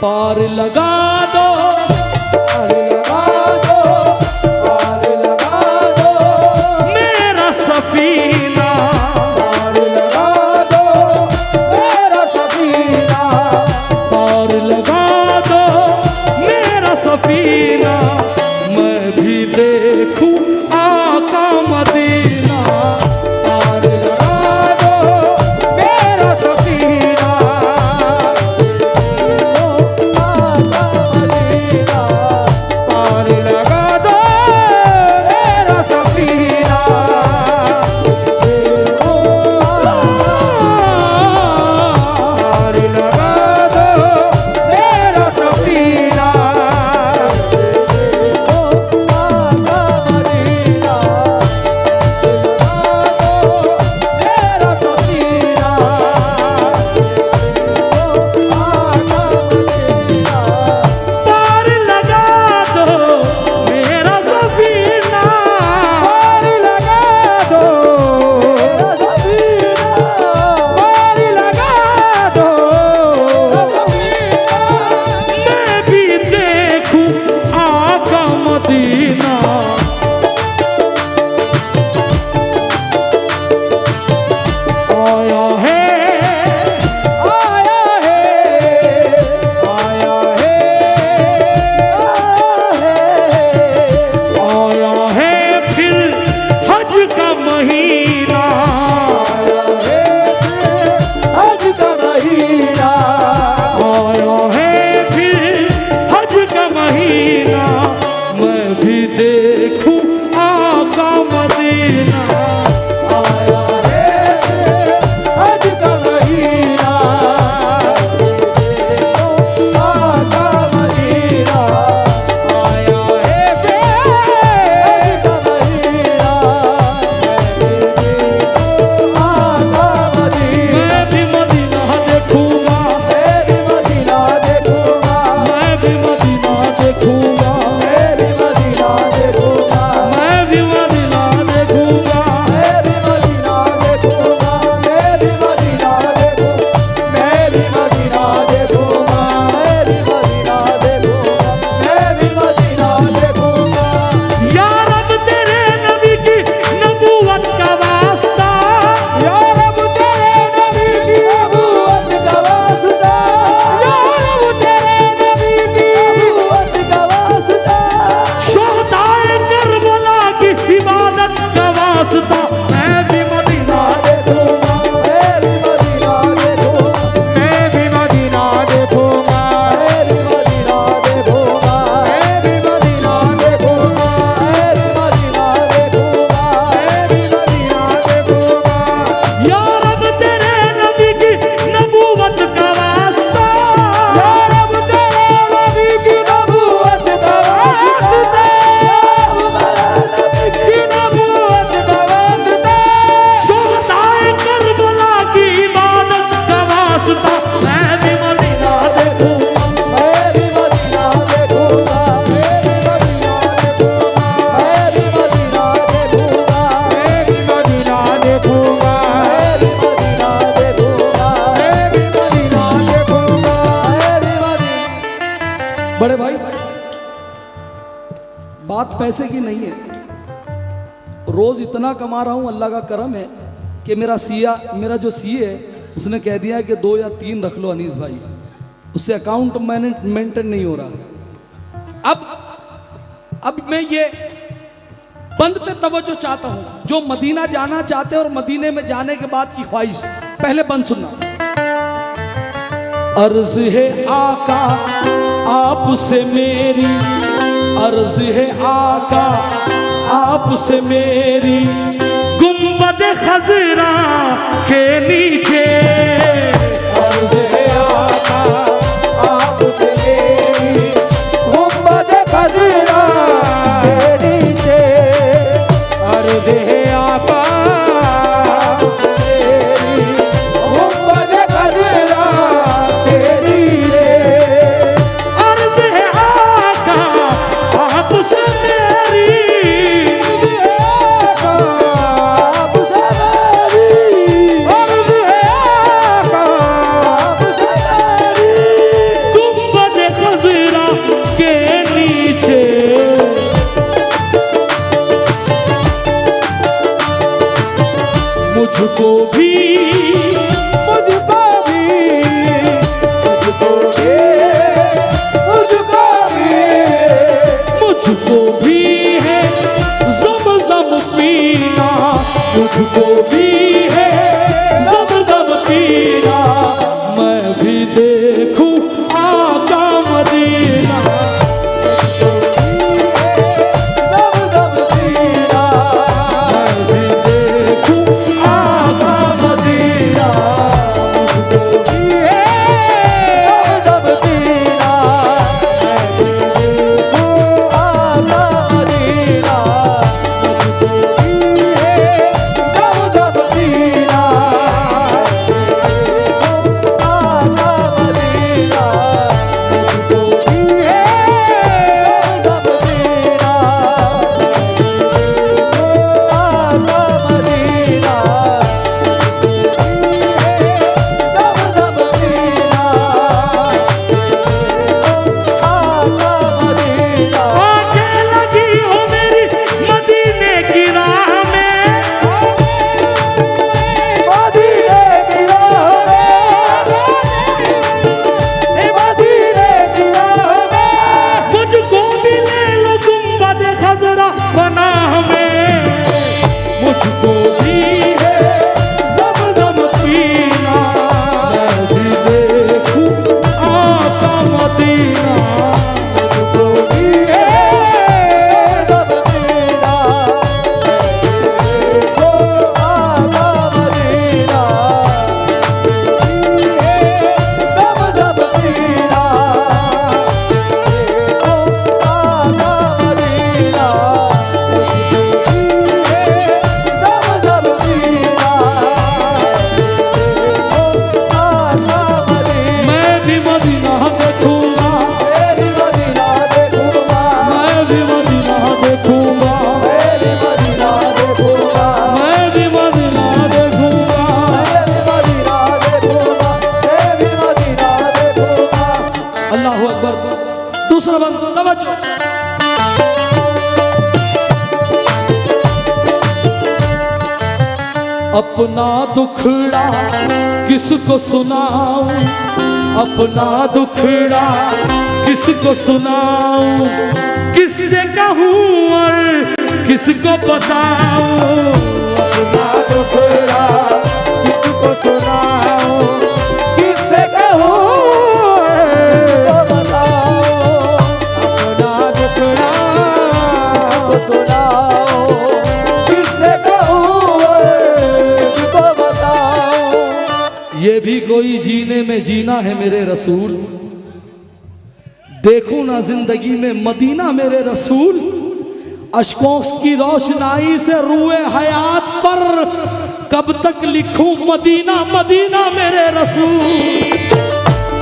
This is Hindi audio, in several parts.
पार लगा दो, पार लगा दो, पार लगा दो मेरा सफीना, पार लगा दो मेरा सफीना, पार लगा दो मेरा सफीना, मैं भी देखूं आका मदीना। पार लगा दो मेरा सफीना, आका मदीना, पार लगा दो मेरा सफीना, पार लगा दो मेरा सफीना, आका मदीना, मेरा सफीना, आका मदीना, पार लगा दो मेरा सफीना, पार लगा दो मेरा सफीना, पार लगा दो सफीना, मैं भी देखूं आका मदीना। आया है, आया है, आया है, आया है फिर हज का महीना, आया है हज का महीना, आया है फिर हज का महीना, मैं भी देखूं आका मदीना। आया है हज का महीना, आका मदीना, आया है हज का महीना, आका मदीना, मैं भी मदीना देखूंगा, मैं भी मदीना देखूंगा, मैं भी मदीना देखूंगा, मैं भी मदीना देखूंगा, मैं भी मदीना देखूंगा। मैं भी मदीना देखूंगा, मैं भी मदीना देखूंगा, मैं भी मदीना देखूंगा, मैं भी मदीना देखूंगा, मैं भी मदीना देखूंगा। या रब तेरे नबी की नबूवत का वास्ता, या रब तेरे नबी की नबूवत का वास्ता, या रब तेरे नबी की नबूवत का वास्ता, शोहदाए करबला की इबादत का वास्ता, मैं भी मदीना देखूंगा, मैं भी मदीना देखूंगा, मैं भी मदीना देखूंगा, मैं भी मदीना देखूंगा, मैं भी मदीना देखूंगा, मैं भी मदीना देखूंगा, मैं भी मदीना देखूंगा। या रब तेरे नबी की नबूवत का वास्ता, या रब तेरे नबी की नबूवत का वास्ता, या रब तेरे नबी की नबूवत का वास्ता, शोहदाए करबला की इबादत का वास्ता, मैं भी मदीना देखूंगा, मैं भी मदीना देखूंगा, मैं भी मदीना देखूंगा, मैं भी मदीना देखूंगा, मैं भी मदीना देखूंगा, मैं भी मदीना देखूंगा, मैं भी मदीना देखूंगा, मैं भी मदीना। बड़े भाई बात पैसे की नहीं है, रोज इतना कमा रहा हूं, अल्लाह का करम है कि मेरा जो सीए है उसने कह दिया कि 2 या 3 रख लो अनीस भाई, उससे अकाउंट मेंटेन नहीं हो रहा। अब मैं ये बंद पे तवज्जो चाहता हूं, जो मदीना जाना चाहते हैं और मदीने में जाने के बाद की ख्वाहिश, पहले बंद सुनना। अर्ज है आका आपसे मेरी, अर्ज है आका आपसे मेरी, गुंबद खजरा के नीचे, अर्ज़ है आका आपसे मेरी, गुंबद खजरा के नीचे, अर्ज़ है आका आपसे मेरी, गुंबद खजरा के नीचे, अर्ज है आका आपसे मेरी, आपसे मेरी, अर्ज़ है अपना दुखड़ा किसको सुनाऊं, अपना दुखड़ा किसको सुनाऊं, किससे कहूं और किसको बताऊं। अपना दुखड़ा किसको सुनाऊं, किससे कहूं किसको बताऊं। अपना दुखड़ा किसको सुनाऊं, किससे कहूं किसको बताऊं। ये भी कोई जीने में जीना है मेरे रसूल, देखूं ना जिंदगी में मदीना मेरे रसूल। अश्कों की रोशनाई से रूए हयात पर कब तक लिखूं मदीना मदीना मेरे रसूल।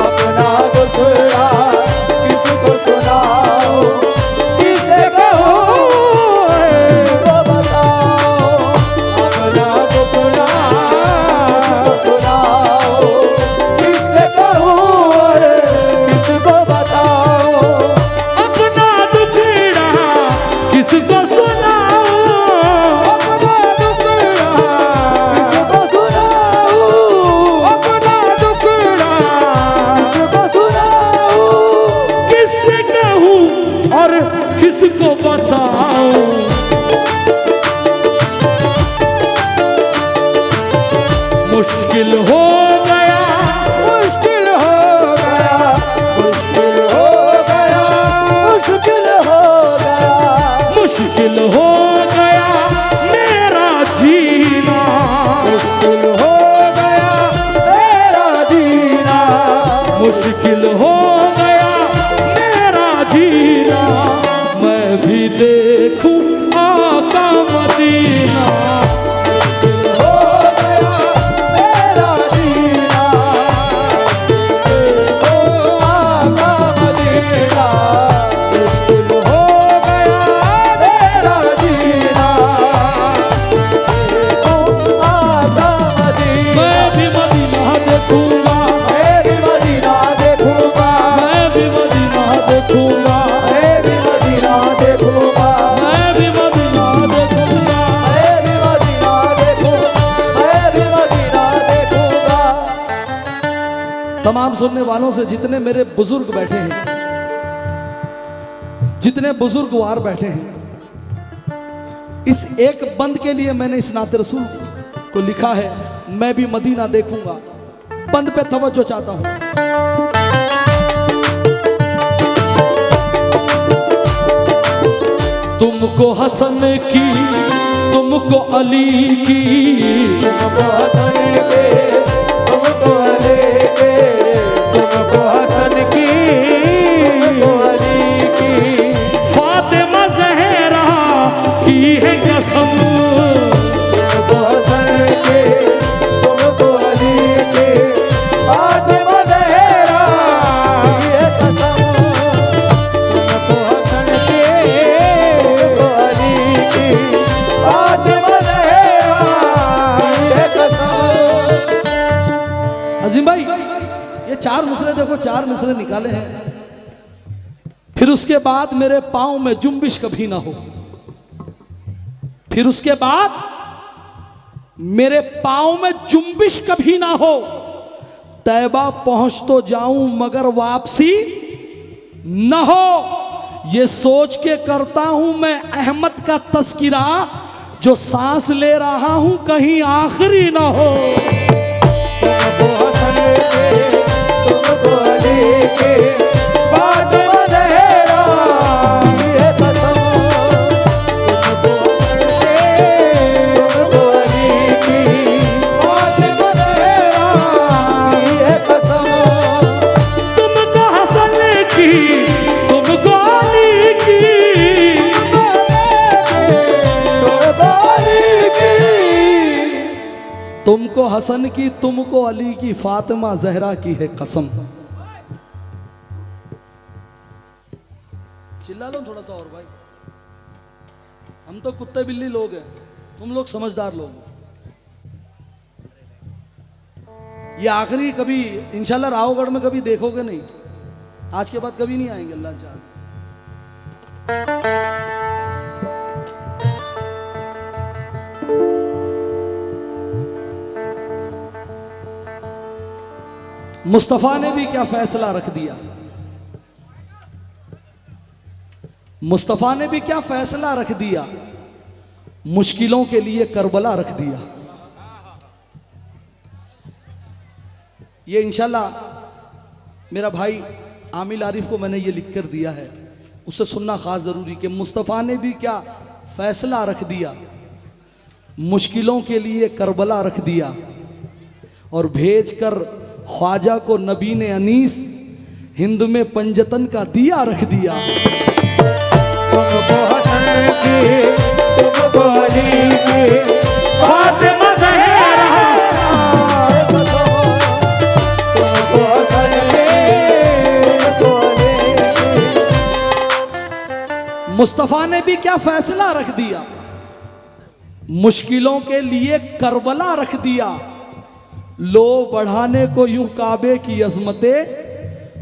अपना दुखड़ा किसको सुनाऊं, किससे कहूं किसको बताऊं। अपना दुखड़ा किसको सुनाऊं, किससे कहूं किसको बताऊं। अपना दुखड़ा किसको सुनाऊं, अपना दुखड़ा किसको सुनाऊं, अपना दुखड़ा किसको सुनाऊं। किससे कहूं और किसको बताऊं। मुश्किल हो गया, मुश्किल हो गया, मुश्किल हो गया, मुश्किल हो गया, मुश्किल हो गया मेरा जीना, मुश्किल हो गया मेरा जीना। मुश्किल हो गया मेरा जीना। मैं भी देखूं आका मदीना, हो गया मेरा जीना, देखो आका मदीना। मुश्किल हो गया मेरा जीना, देखो आका मदीना। मैं भी मदीना देखूंगा, मैं भी मदीना देखूंगा, मैं भी मदीना देखूंगा, मैं भी मदीना देखूंगा, मैं भी मदीना देखूंगा। मैं भी मदीना देखूंगा, मैं भी मदीना देखूंगा। तमाम सुनने वालों से जितने मेरे बुजुर्ग बैठे हैं, जितने बुजुर्गवार बैठे हैं, इस एक बंद के लिए मैंने इस नाते रसूल को लिखा है, मैं भी मदीना देखूंगा। बंद पे तवज्जो चाहता हूं। तुमको हसन की, तुमको अली की, तुमको हसन के, तुमको अली के, तुमको हसन की, तुमको अली की, फातिमा ज़हरा की है कसम। तुमको हसन के, तुमको अली के, फातिमा ज़हरा की है कसम। तुमको हसन के, तुमको अली की, फातिमा ज़हरा की है कसम। अजीम भाई, ये चार मिसरे देखो, चार मिसरे निकाले हैं। फिर उसके बाद मेरे पांव में जुम्बिश कभी ना हो, फिर उसके बाद मेरे पांव में जुम्बिश कभी ना हो। तैबा पहुंच तो जाऊं मगर वापसी न हो, ये सोच के करता हूं मैं अहमद का तस्किरा, जो सांस ले रहा हूं कहीं आखिरी ना हो। तुमको हसन के, तुमको अली के, फातिमा ज़हरा की है कसम। तुमको हसन के, तुमको अली की, फातिमा ज़हरा की है कसम। तुमको हसन की, तुमको अली की, तुमको अली की, तुमको हसन की, तुमको अली की, फातिमा जहरा की है कसम। चिल्ला लो थोड़ा सा और भाई, हम तो कुत्ते बिल्ली लोग हैं, तुम लोग समझदार लोग हो। ये आखिरी, कभी इंशाल्लाह रावगढ़ में कभी देखोगे नहीं, आज के बाद कभी नहीं आएंगे अल्लाह चाहे। मुस्तफ़ा ने भी क्या फैसला रख दिया, मुस्तफ़ा ने भी क्या फैसला रख दिया, मुश्किलों के लिए करबला रख दिया। ये इंशाल्लाह मेरा भाई आमिल आरिफ को मैंने ये लिख कर दिया है, उसे सुनना खास ज़रूरी कि मुस्तफ़ा ने भी क्या फैसला रख दिया, मुश्किलों के लिए करबला रख दिया, और भेज कर ख्वाजा को नबी ने अनीस हिंद में पंजतन का दिया रख दिया। तुमको हसन की, तुमको अली की, फातिमा ज़हरा, तुमको हसन की, तुमको अली की। मुस्तफ़ा ने भी क्या फैसला रख दिया, मुश्किलों के लिए करबला रख दिया। लो बढ़ाने को यूं काबे की अजमते,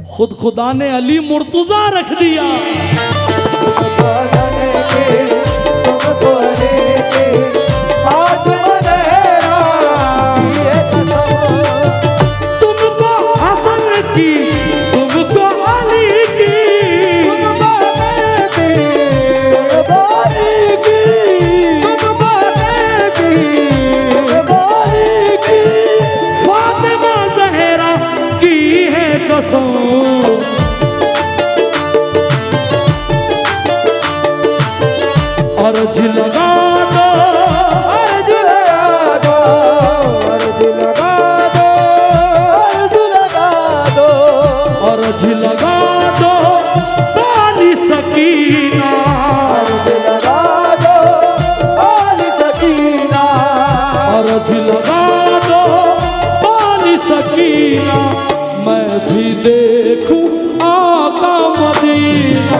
खुद खुदा ने अली मुर्तुजा रख दिया। तुमको हसन की, तुमको अली की, फातिमा ज़हरा की है कसम। अर्ज लगा दो, अर्ज लगा दो, अर्ज लगा दो, अर्ज लगा दो, अर्ज लगा दो बाली सकीना, अर्ज लगा दो बाली सकीना, अर्ज लगा दो बाली सकीना, मैं भी देखूं आका मदीना।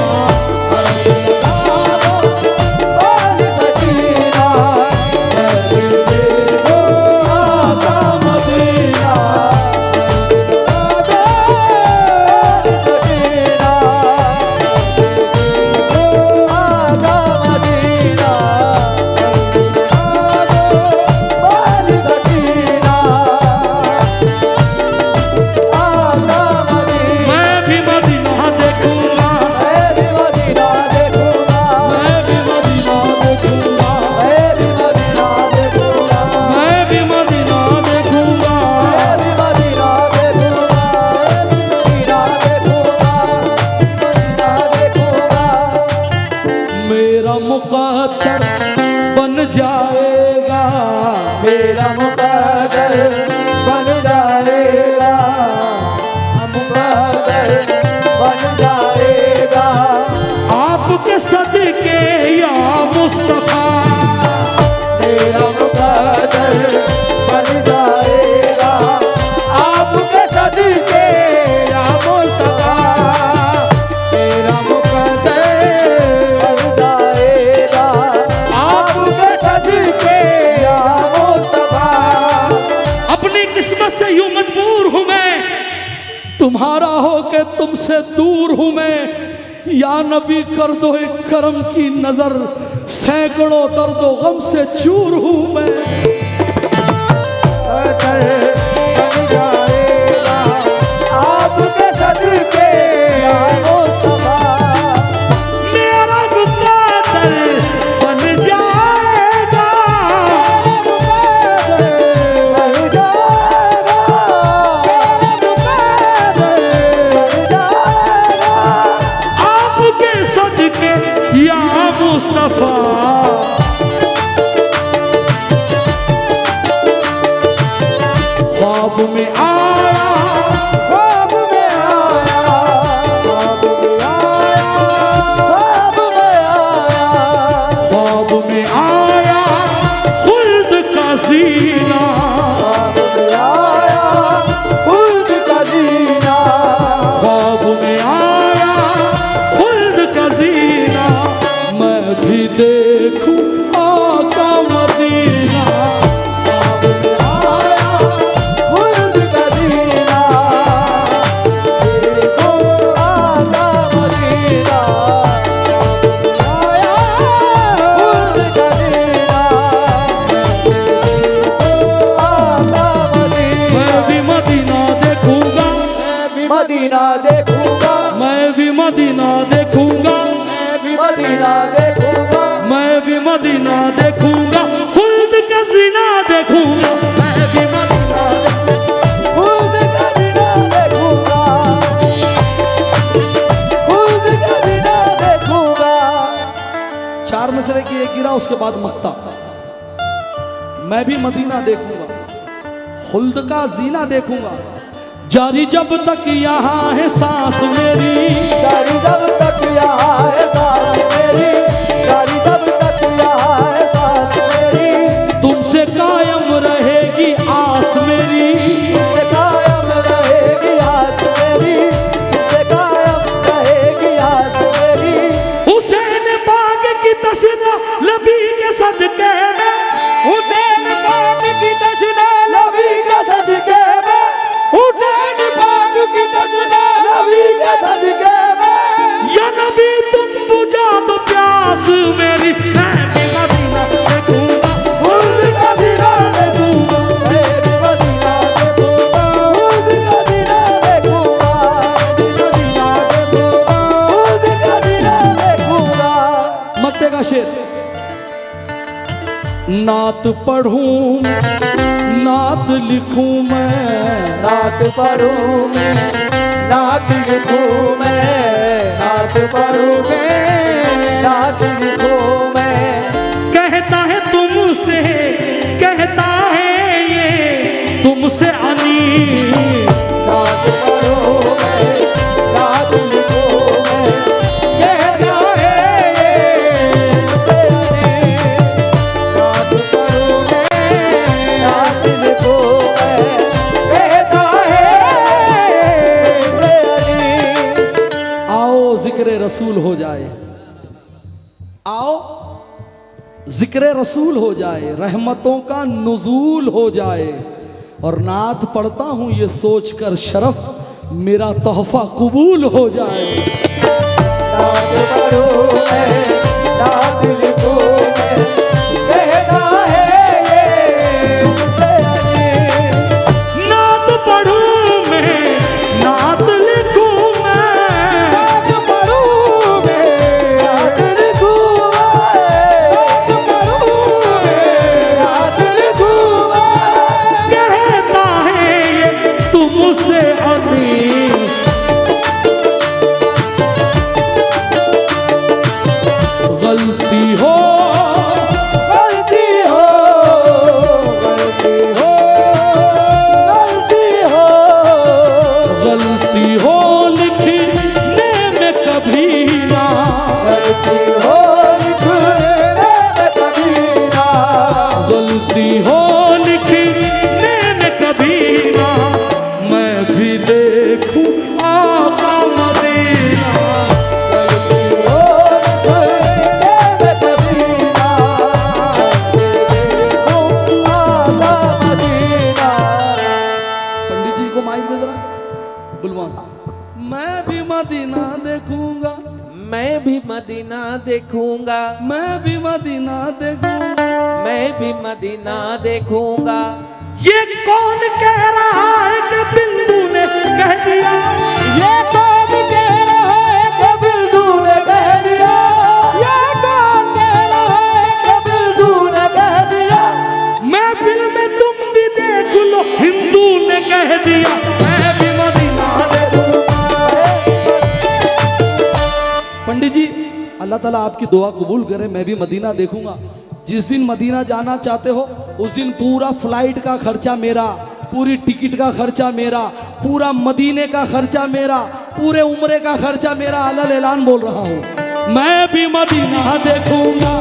मुक़द्दर बन जाएगा, मेरा मुक़द्दर बन जाएगा, मुक़द्दर बन जाएगा, आपके सदके या मुस्तफ़ा। मेरा मुक़द्दर बन जाएगा, आपके सदके या मुस्तफ़ा। मेरा मुक़द्दर बन जाएगा, आपके सदके या मुस्तफ़ा। अपनी किस्मत से यूं मजबूर हूं मैं, तुम्हारा हो के तुमसे दूर हूं मैं। या नबी कर दो एक करम की नजर, सैकड़ों दर्द गम से चूर हूं मैं। बन जाएगा, आपके सदके या मुस्तफ़ा। मेरा मुक़द्दर बन जाएगा, बन जाएगा, बन जाएगा, आपके सदके या मुस्तफ़ा। मदीना देखूंगा, मैं भी मदीना देखूंगा, मैं भी मदीना देखूंगा, खुल्द का जीना देखूंगा, मैं भी मदीना खुद का जीना देखूंगा, खुद का जीना देखूंगा। चार मसले की एक गिरा, उसके बाद मक्ता। मैं भी मदीना देखूंगा, खुल्द का जीना देखूंगा, जारी जब तक यहाँ है सांस मेरी, जारी जब तक यहाँ है सांस मेरी, जारी जब तक यहाँ है सांस मेरी, तुमसे कायम रहेगी आस मेरी, तुमसे कायम रहेगी आस मेरी, तुमसे कायम रहेगी आस मेरी। हुसैन पाक की तशना लबी के सदके में, हुसैन पाक की तशना नबी के सदके में, हुसैन पाक की तशना नबी के सदके में, या नबी तुम बुझा दो प्यास मेरी, मैं भी मदीना देखूंगा, खुद का जीना देखूंगा, मैं भी मदीना देखूंगा, खुद का जीना देखूंगा, मदीना देखूंगा, खुद का जीना देखूंगा। मक्ते का शेर। नात पढ़ूं नात लिखूं मैं, नात पढ़ूं मैं, नात लिखूं मैं, नात पढ़ूं मैं, नात लिखूं मैं। कहता है तुमसे, कहता है ये तुमसे अनीस, नात पढ़ूं मैं, नात लिखूं मैं, कहता है ये तुमसे अनीस। नात पढ़ूं मैं, नात लिखूं मैं, कहता है तुमसे अनीस। आओ जिक्र रसूल हो जाए, आओ जिक्र रसूल हो जाए, रहमतों का नुजूल हो जाए, और नात पढ़ता हूँ ये सोचकर शरफ मेरा तोहफा कबूल हो जाए। नात पढ़ूं मैं, नात लिखूं मैं, कहता है ये तुमसे अनीस। नात पढ़ूं मैं, नात लिखूं मैं, नात पढ़ूं मैं, नात लिखूं मैं, नात पढ़ूं मैं, नात लिखूं मैं। कहता है ये तुमसे अनीस। गलती हो गलती हो, गलती हो, गलती हो, गलती हो लिखने में कभी ना, गलती हो लिखने में कभी ना, गलती हो लिखने में कभी ना, मैं भी देखूं आका मदीना, गलती हो लिखने में कभी ना, देखूं आका मदीना। पंडित जी को माइक दे जरा, बुलवान। मैं भी मदीना देखूंगा, मैं भी मदीना देखूंगा, मैं भी मदीना देखूंगा, मैं भी मदीना देखूंगा। ये कौन कह रहा है कि बिंदु ने कह दिया, ये कौन कह रहा है कि बिंदु ने कह दिया, ये कौन कह रहा है कि बिंदु ने कह दिया। महफिल में तुम भी देख लो हिंदू ने कह दिया, मैं भी मदीना देखूंगा। पंडित जी अल्लाह ताला आपकी दुआ कबूल करे, मैं भी मदीना देखूंगा। जिस दिन मदीना जाना चाहते हो उस दिन पूरा फ्लाइट का खर्चा मेरा, पूरी टिकट का खर्चा मेरा, पूरा मदीने का खर्चा मेरा, पूरे उम्रे का खर्चा मेरा। अलल ऐलान बोल रहा हूँ, मैं भी मदीना देखूंगा।